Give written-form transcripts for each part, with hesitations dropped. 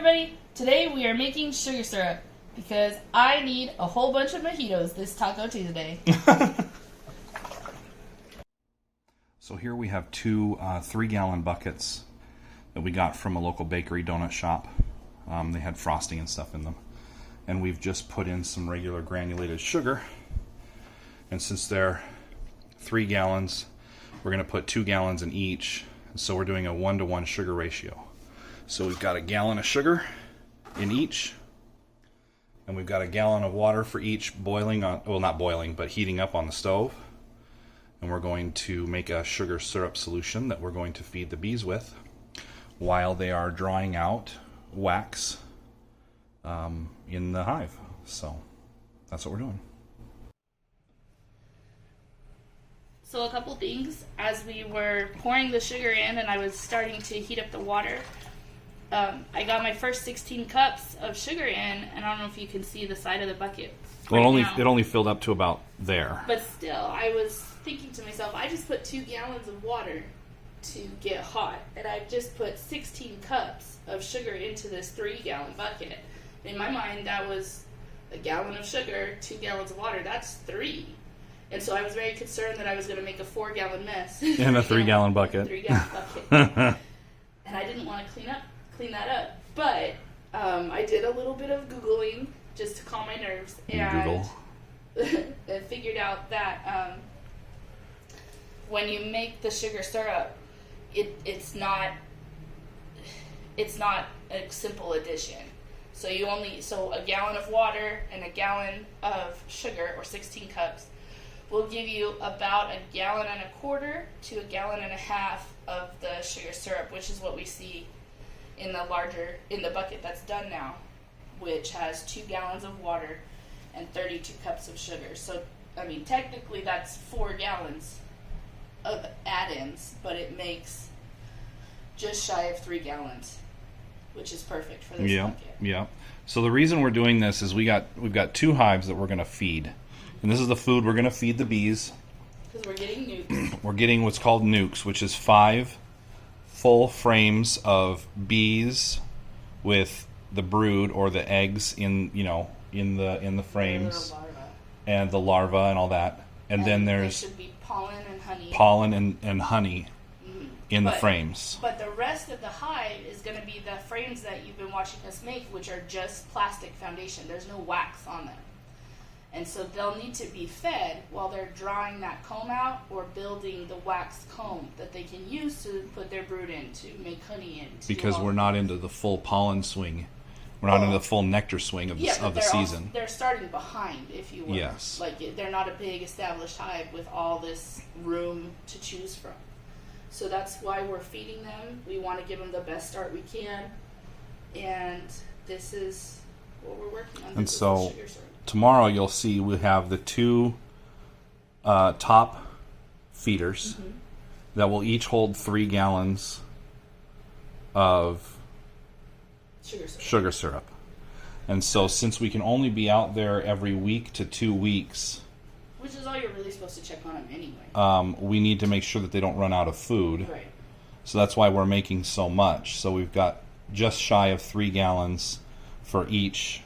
everybody! Today we are making sugar syrup because I need a whole bunch of mojitos this Taco Tuesday. So here we have two 3-gallon buckets that we got from a local bakery donut shop. They had frosting and stuff in them. And we've just put in some regular granulated sugar. And since they're 3 gallons, we're going to put 2 gallons in each. So we're doing a 1-to-1 sugar ratio. So we've got a gallon of sugar in each. And we've got a gallon of water for each boiling on, well, not boiling, but heating up on the stove. And we're going to make a sugar syrup solution that we're going to feed the bees with while they are drawing out wax in the hive. So that's what we're doing. So a couple things, as we were pouring the sugar in and I was starting to heat up the water, I got my first 16 cups of sugar in, and I don't know if you can see the side of the bucket. Well, it only filled up to about there. But still, I was thinking to myself, I just put 2 gallons of water to get hot, and I just put 16 cups of sugar into this 3-gallon bucket. In my mind, that was a gallon of sugar, 2 gallons of water. That's 3. And so I was very concerned that I was going to make a 4-gallon mess in a 3-gallon bucket. 3-gallon bucket. And I didn't want to clean that up. But I did a little bit of Googling just to calm my nerves, and and figured out that when you make the sugar syrup, it's not a simple addition. So a gallon of water and a gallon of sugar, or 16 cups, will give you about 1.25 gallons to 1.5 gallons of the sugar syrup, which is what we see in the bucket that's done now, which has 2 gallons of water and 32 cups of sugar. So, I mean, technically that's 4 gallons of add-ins, but it makes just shy of 3 gallons, which is perfect for this bucket. Yeah. So the reason we're doing this is we've got 2 hives that we're going to feed. And this is the food we're going to feed the bees. Because we're getting Nucs. We're getting what's called Nucs, which is 5 full frames of bees with the brood or the eggs in the frames, and the larva and all that. And then there's should be pollen and honey in the frames. But the rest of the hive is going to be the frames that you've been watching us make, which are just plastic foundation. There's no wax on them. And so they'll need to be fed while they're drawing that comb out or building the wax comb that they can use to put their brood in, to make honey in. Because we're not into the full pollen swing. We're not into the full nectar swing of the season. They're starting behind, if you will. Yes. Like, they're not a big established hive with all this room to choose from. So that's why we're feeding them. We want to give them the best start we can. And this is what we're working on. And so tomorrow you'll see we have the 2 top feeders that will each hold 3 gallons of sugar syrup. And so since we can only be out there every week to 2 weeks, which is all you're really supposed to check on them anyway, we need to make sure that they don't run out of food. Right. So that's why we're making so much. So we've got just shy of 3 gallons for each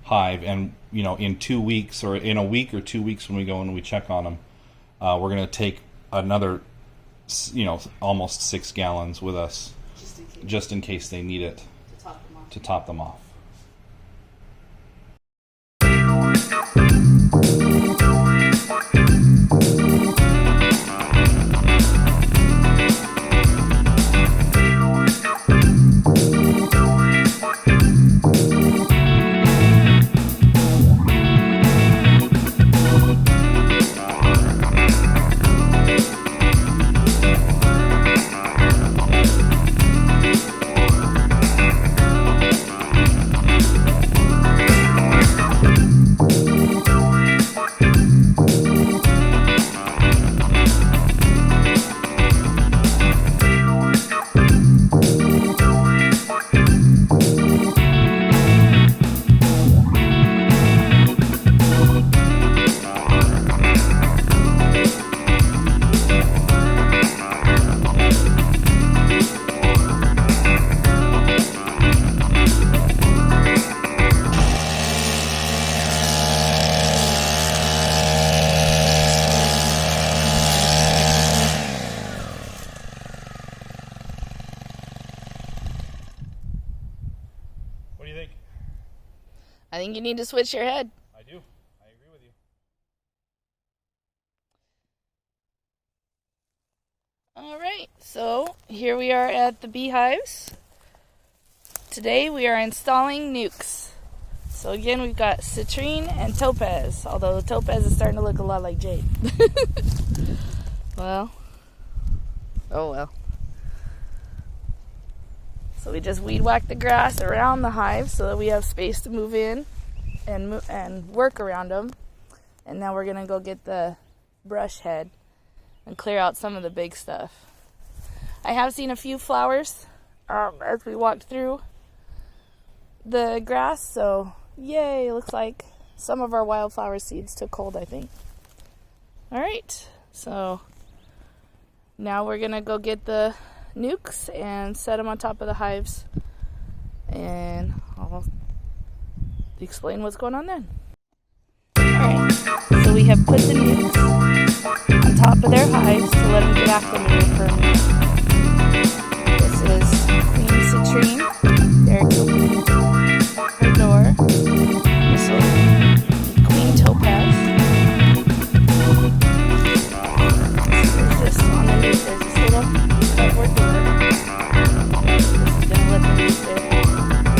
hive, and in 2 weeks, or in a week or 2 weeks, when we go and we check on them, we're going to take another almost 6 gallons with us, just in case they need it to top them off. do you think? I think you need to switch your head. I do. I agree with you. All right, so here we are at the beehives. Today we are installing Nucs. So again, we've got citrine and topaz, although the topaz is starting to look a lot like jade. Well, oh well. So we just weed whack the grass around the hive so that we have space to move in and work around them. And now we're gonna go get the brush head and clear out some of the big stuff. I have seen a few flowers as we walked through the grass, so yay, looks like some of our wildflower seeds took hold, I think. All right, so now we're gonna go get the Nucs and set them on top of the hives, and I'll explain what's going on then. Alright, so we have put the Nucs on top of their hives to let them get acclimated for a minute. This is queen citrine, Derek opening her door. This will be queen topaz. There's this on the leaf, there's this little cardboard door. This is going to let them use their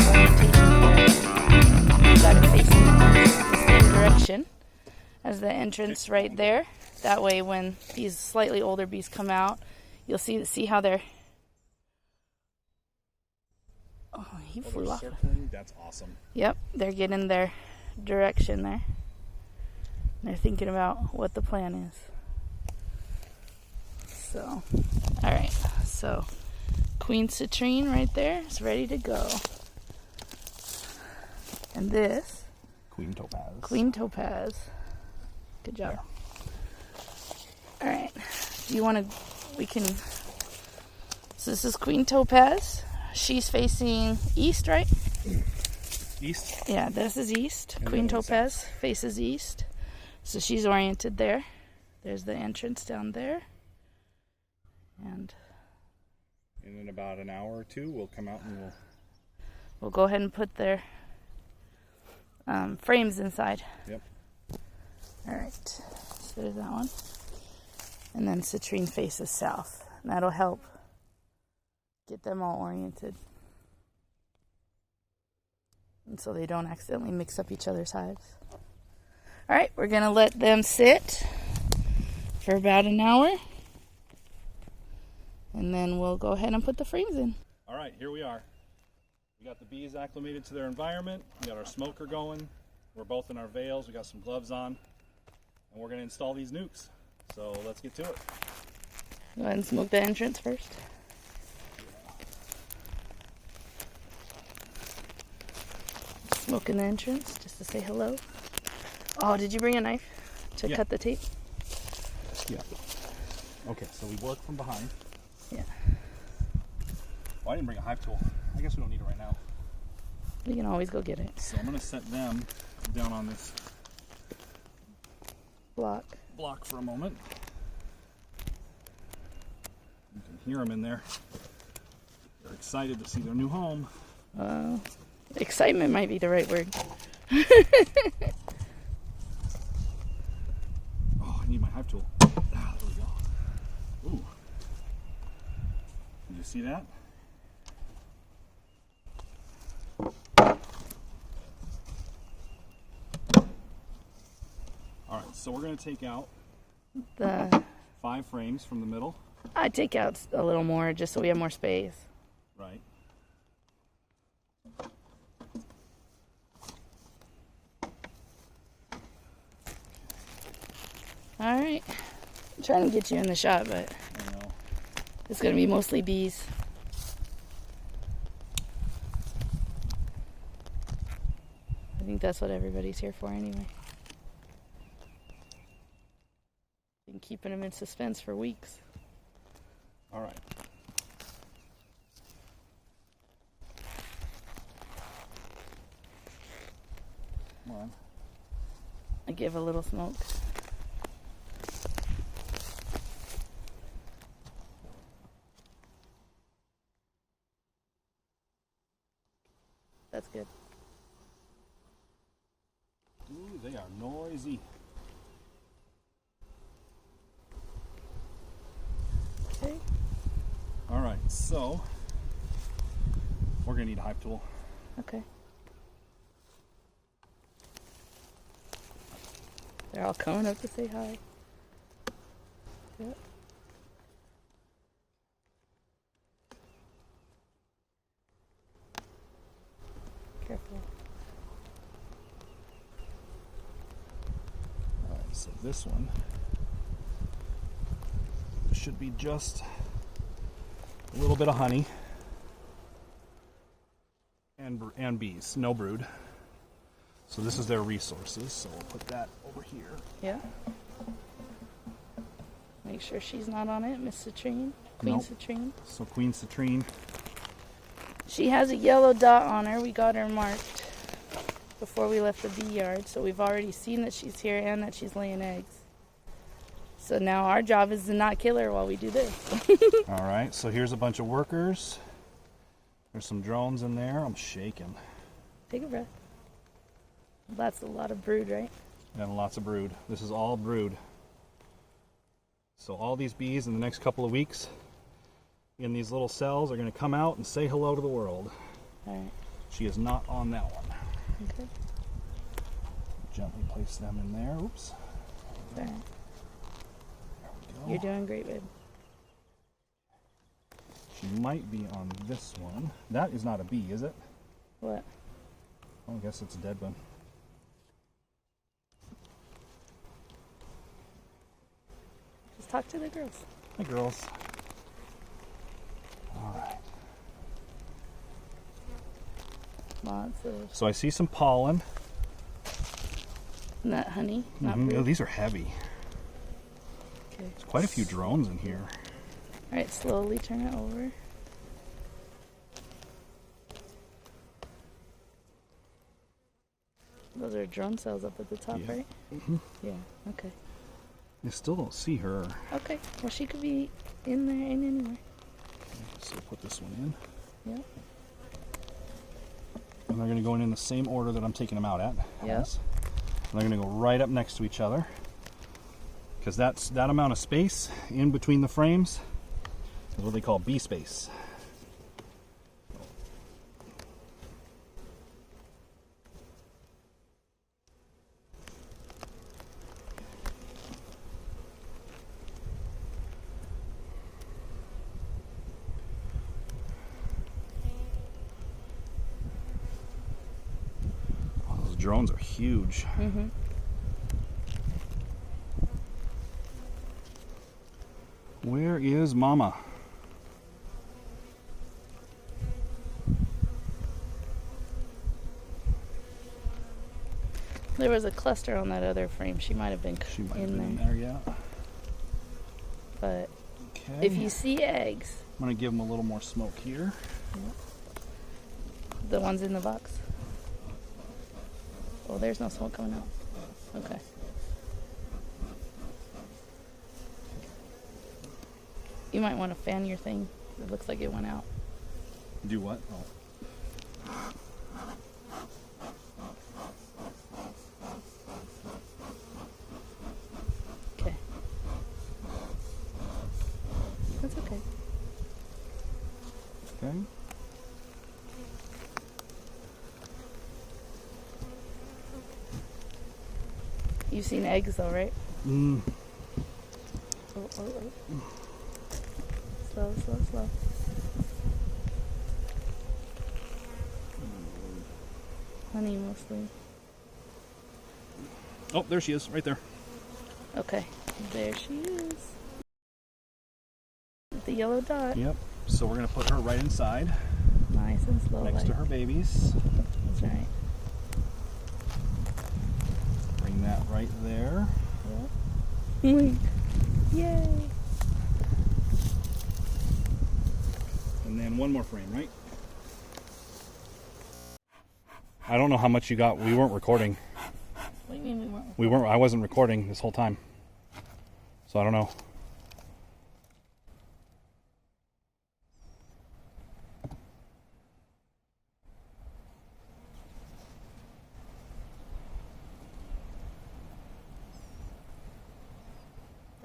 orientation for it. You've got it facing the same direction as the entrance right there. That way when these slightly older bees come out, you'll see how they're... Oh, he flew off. Circling? That's awesome. Yep, they're getting their direction there. They're thinking about what the plan is. So, alright, so queen citrine right there is ready to go. And this, Queen topaz. queen topaz. Good job. Alright, do you want to, we can, so this is queen topaz. She's facing east, right? East? Yeah, this is east. And Queen then what's topaz faces east. So she's oriented there. There's the entrance down there. And in about an hour or two, we'll come out and we'll go ahead and put their frames inside. Yep. Alright, so there's that one. And then citrine faces south. And that'll help get them all oriented. And so they don't accidentally mix up each other's hives. Alright, we're going to let them sit for about an hour. And then we'll go ahead and put the frames in. All right, here we are. We got the bees acclimated to their environment. We got our smoker going. We're both in our veils. We got some gloves on. And we're going to install these Nucs. So let's get to it. Go ahead and smoke the entrance first. Smoking the entrance just to say hello. Oh, did you bring a knife to cut the tape? Yeah. Okay, so we work from behind. Yeah. Well, I didn't bring a hive tool. I guess we don't need it right now. You can always go get it. So I'm going to set them down on this Block for a moment. You can hear them in there. They're excited to see their new home. Excitement might be the right word. Oh, I need my hive tool. Ah, there we go. Ooh. Did you see that? All right, so we're going to take out The 5 frames from the middle. I take out a little more just so we have more space. Right. All right. I'm trying to get you in the shot, but I know. it's going to be mostly bees. I think that's what everybody's here for anyway. Been keeping them in suspense for weeks. All right. Come on. I give a little smoke. That's good. Ooh, they are noisy. Okay. All right, so we're gonna need a hive tool. Okay. They're all coming up to say hi. Yep. Careful. All right, so this one should be just a little bit of honey and bees, no brood. So this is their resources, so we'll put that over here. Yeah. Make sure she's not on it, Miss Citrine. Queen Nope. Citrine. So Queen Citrine. She has a yellow dot on her. We got her marked before we left the bee yard, so we've already seen that she's here and that she's laying eggs. So now our job is to not kill her while we do this. All right, so here's a bunch of workers. There's some drones in there. I'm shaking. Take a breath. That's a lot of brood, right? And lots of brood. This is all brood. So all these bees in the next couple of weeks in these little cells are going to come out and say hello to the world. All right. She is not on that one. Okay. Gently place them in there. Oops. All right. There we go. You're doing great, babe. She might be on this one. That is not a bee, is it? What? Oh, I guess it's a dead one. Just talk to the girls. Hi, girls. All right. Lots of So I see some pollen. nut honey, not Oh, brood. these are heavy. Okay. There's quite a few drones in here. All right, slowly turn it over. Those are drone cells up at the top, Yeah. right? Mm-hmm. Yeah, okay. I still don't see her. Okay, well, she could be in there and anywhere. So put this one in. Yep. And they're going to go in the same order that I'm taking them out at. Yep. And they're going to go right up next to each other. Because that amount of space in between the frames is what they call bee space. Oh, those drones are huge. Mm-hmm. Where is Mama? There was a cluster on that other frame. She might have been She might have in been there. in there, yeah. But Okay. if you see eggs, I'm going to give them a little more smoke here. the ones in the box. Oh, there's no smoke coming out. Okay. You might want to fan your thing. It looks like it went out. Do what? Oh. Okay. That's okay. Okay. You've seen eggs though, right? Mm. Oh, oh, oh. Slow, slow, slow. Honey mostly. Oh, there she is, right there. Okay, there she is. The yellow dot. Yep. So we're going to put her right inside, Nice and slow. next to her babies. That's right. Bring that right there. Yep. Yay. And then one more frame, right? I don't know how much you got. We weren't recording. What do you mean we weren't? I wasn't recording this whole time. So I don't know.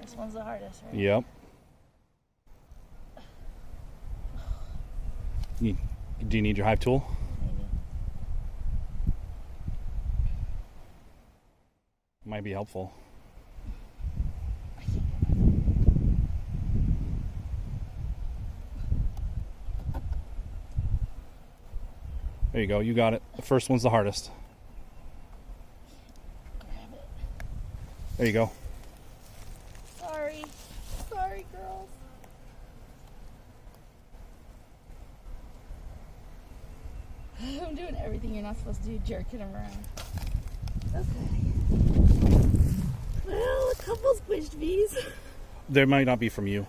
This one's the hardest, right? Yep. Do you need your hive tool? Maybe. Might be helpful. There you go. You got it. The first one's the hardest. Grab it. There you go. Sorry. Sorry, girls. I'm doing everything you're not supposed to do, jerking them around. Okay. Well, a couple squished bees. There might not be from you.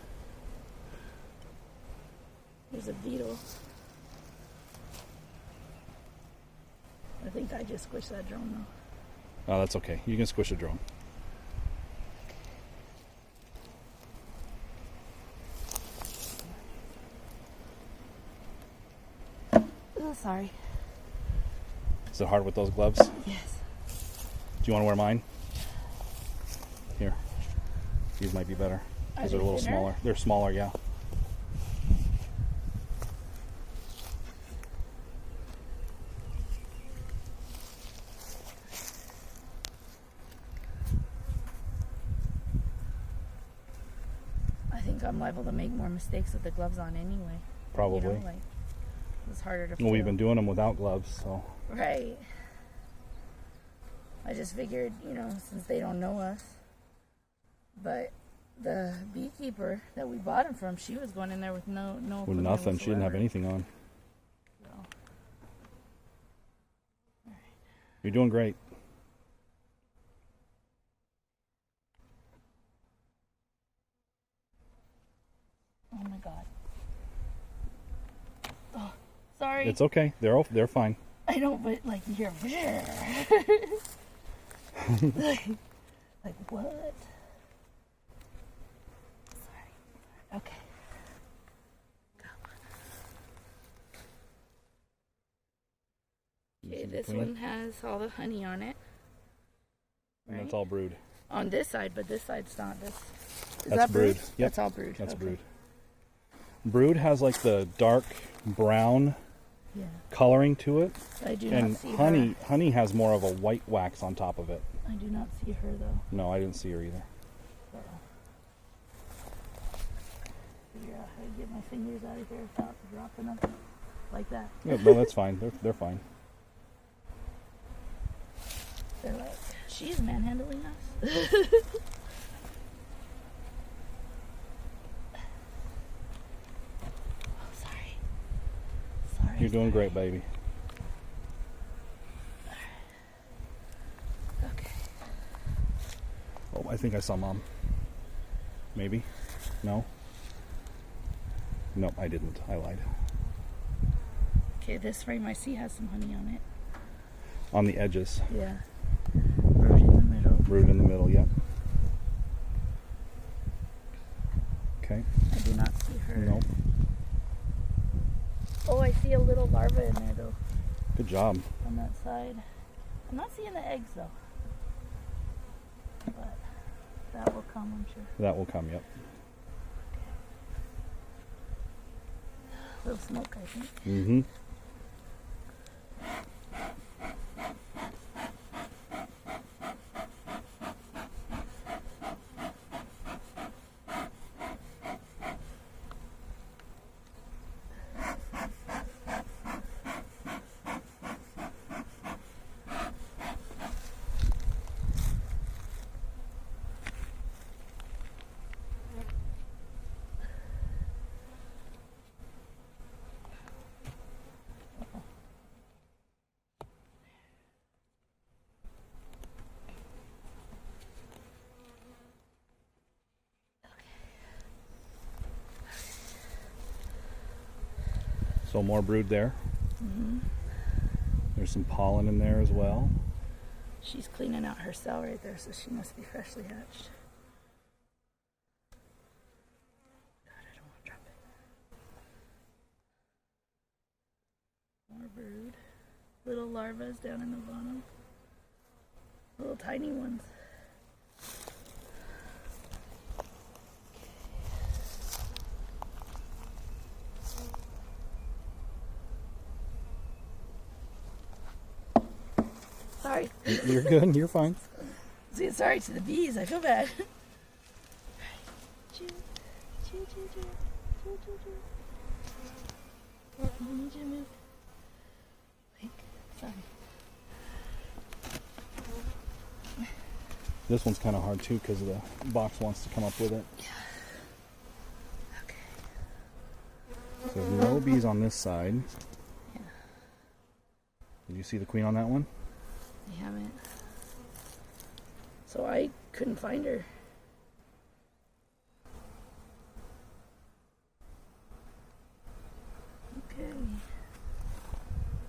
There's a beetle. I think I just squished that drone though. Oh, that's okay. You can squish a drone. Oh, sorry. Is it hard with those gloves? Do Yes. you want to wear mine? Here. These might be better. Because they're a little thinner? smaller. They're smaller, yeah. I think I'm liable to make more mistakes with the gloves on anyway. Probably. You know, like, it's harder to Well, we've feel. been doing them without gloves, so. Right. I just figured, since they don't know us. But the beekeeper that we bought them from, she was going in there with no With equipment nothing. She didn't have whatsoever. anything on. So, You're doing great. oh my god. Oh, sorry. It's okay. They're fine. I know, but like you hear like what? Sorry. Okay. Go. Okay, this one has all the honey on it. And that's Right? all brood. On this side, but this side's not. Is That's that brood? brood. Yep. That's all brood. That's Okay. brood. Brood has like the dark brown Yeah. coloring to it, I do and not see honey has more of a white wax on top of it. her. I do not see her though. No, I didn't see her either. So figure out how to get my fingers out of here without dropping them like that. Yeah, no, that's fine. They're fine. They're like, she's manhandling us. Oh, sorry. Sorry. You're doing great, baby. Okay. Oh, I think I saw Mom. Maybe? No? Nope, I didn't. I lied. Okay, this frame I see has some honey on it. On the edges. Yeah. Brood in the middle. Brood in the middle, yep. Okay. I do not see her. Nope. Oh, I see a little larva in there though, Good job. on that side. I'm not seeing the eggs though. But that will come, I'm sure. That will come, yep. A little smoke, I think. Mm-hmm. So more brood there. Mm-hmm. There's some pollen in there as well. She's cleaning out her cell right there, so she must be freshly hatched. God, I don't want to drop it. More brood. Little larvas down in the bottom. Little tiny ones. Sorry. You're good. You're fine. Say sorry to the bees. I feel bad. Choo, choo, choo, choo, choo, choo, choo. I need you to move. Like, sorry. This one's kind of hard too because the box wants to come up with it. Yeah. Okay. So no bees on this side. Yeah. Did you see the queen on that one? I haven't. So I couldn't find her. Okay.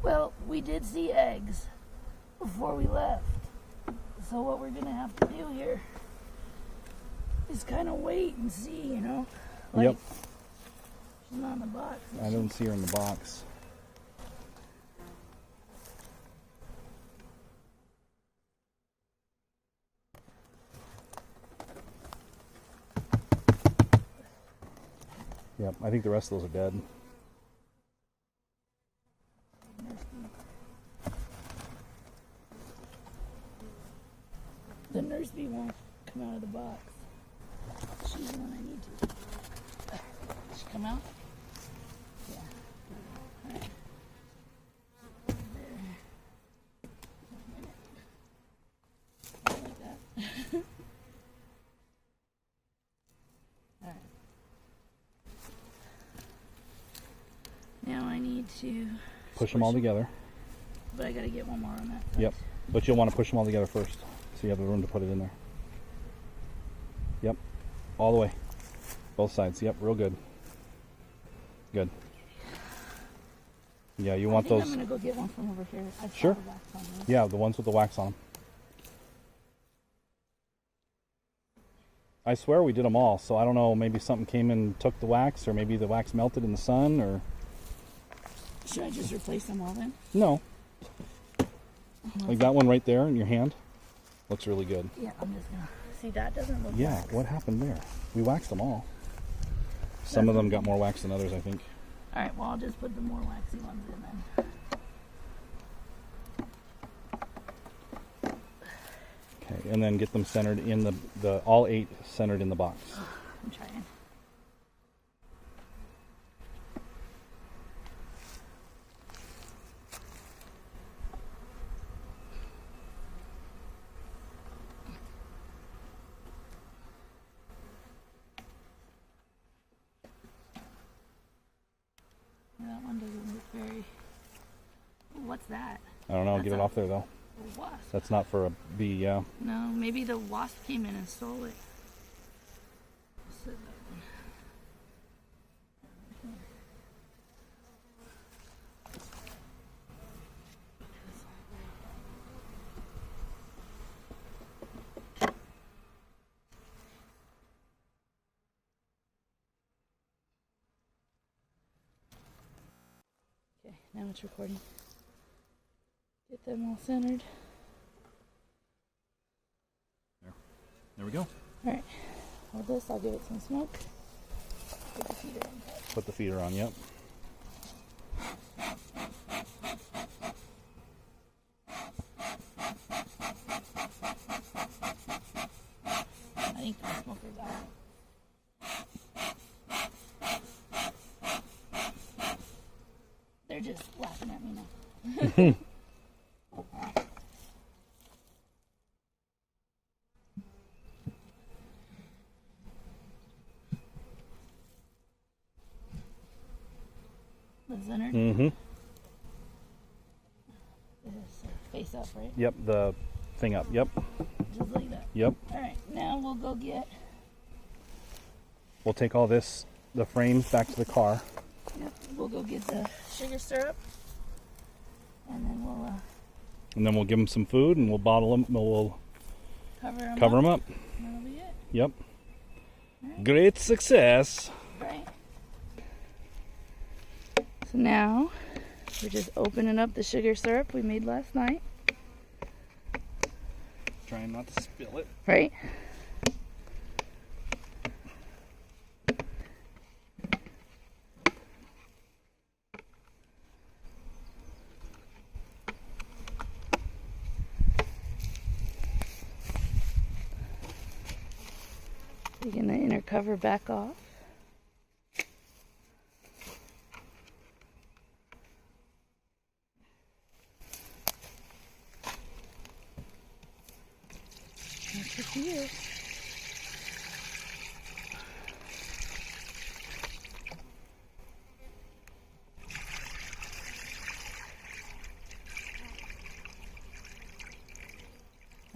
Well, we did see eggs before we left. So what we're gonna have to do here is kind of wait and see, you know? Like, Yep. She's not in the box. I don't see her in the box. Yep, I think the rest of those are dead. The nurse bee won't come out of the box. She's the one I need to. She come out? Yeah. Alright. There. Like that. Alright. Now I need to Push them all together. But I gotta get one more on that side. Yep, but you'll want to push them all together first, so you have the room to put it in there. Yep, all the way, both sides. Yep, real good. Good. Yeah, you want those. I'm gonna go get one from over here. I saw Sure. the wax on those. Yeah, the ones with the wax on them. I swear we did them all, so I don't know. Maybe something came and took the wax, or maybe the wax melted in the sun, or Should I just replace them all then? no. Like that one right there in your hand, looks really good. Yeah, I'm just gonna see. That doesn't look. Yeah, wax. what happened there? We waxed them all. Some of them got more wax than others, I think. All right. Well, I'll just put the more waxy ones in then. Okay, and then get them centered in the all 8 centered in the box. I'm trying. That one doesn't look very. What's that? I don't know, That's get it a- off there though. A wasp. That's not for a bee, yeah. No, maybe the wasp came in and stole it. So that one. Okay, now it's recording. Get them all centered. There we go. Alright, hold this, I'll give it some smoke. Put the feeder on. Put the feeder on, yep. I think the smoker's out. They're just laughing at me now. The center? Mm-hmm. Face up, right? Yep, the thing up, yep. Just like that. Yep. Alright, now we'll go get. We'll take all this, the frames, back to the car. Yep, we'll go get the sugar syrup. And then we'll And then we'll give them some food and we'll bottle them, we'll cover them up. That'll be it. Yep. Alright. Great success. Right. So now we're just opening up the sugar syrup we made last night. Trying not to spill it. Right? Taking the inner cover back off. That's what she is.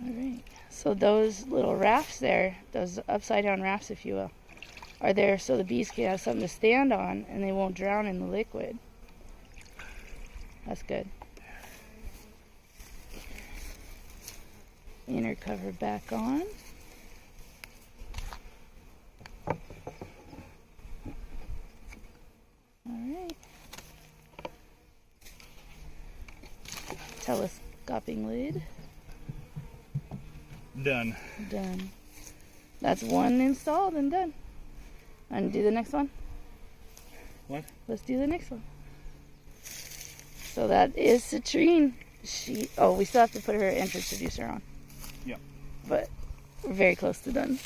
Alright, so those little rafts there, those upside down rafts if you will, are there so the bees can have something to stand on and they won't drown in the liquid. That's good. Inner cover back on. Alright. Telescoping lid. Done. Done. That's one installed and done. And do the next one. What? Let's do the next one. So that is Citrine. We still have to put her entrance reducer on. Yep. But we're very close to done.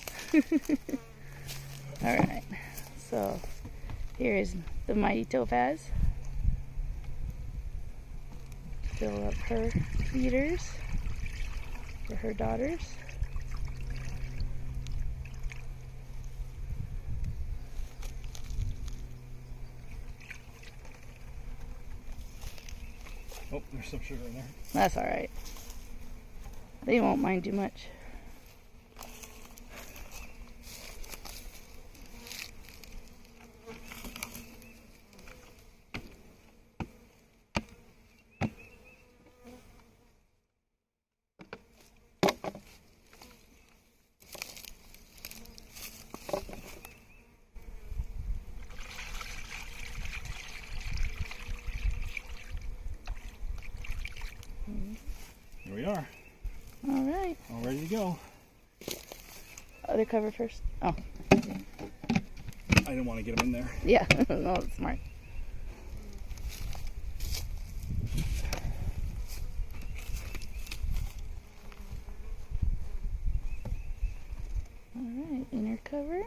Alright. So here is the mighty topaz. Fill up her feeders for her daughters. Oh, there's some sugar in there. That's alright. They won't mind too much. Here we are. Alright. All ready to go. Other cover first. Oh, I didn't want to get them in there. yeah. No, that's smart. Alright, inner cover.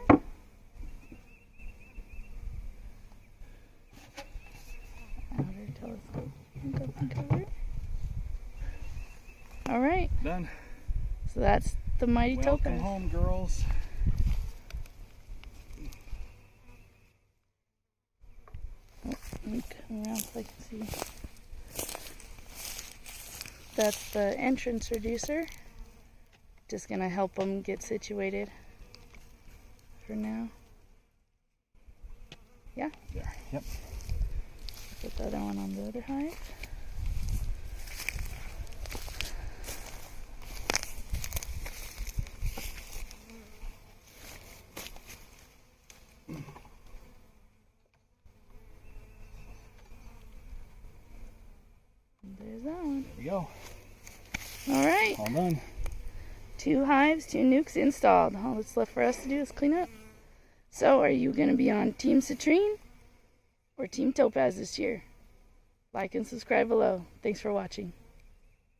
Outer telescope cover. Alright, Done. so that's the mighty Welcome topaz. home, girls. Let me come around so I can see. That's the entrance reducer. Just gonna help them get situated for now. Yeah, There. Yep. put the other one on the other hive. There's that one. There we go. All right, All done. 2 hives, 2 nukes installed. All that's left for us to do is clean up. So, are you going to be on Team Citrine or Team Topaz this year? Like and subscribe below. Thanks for watching.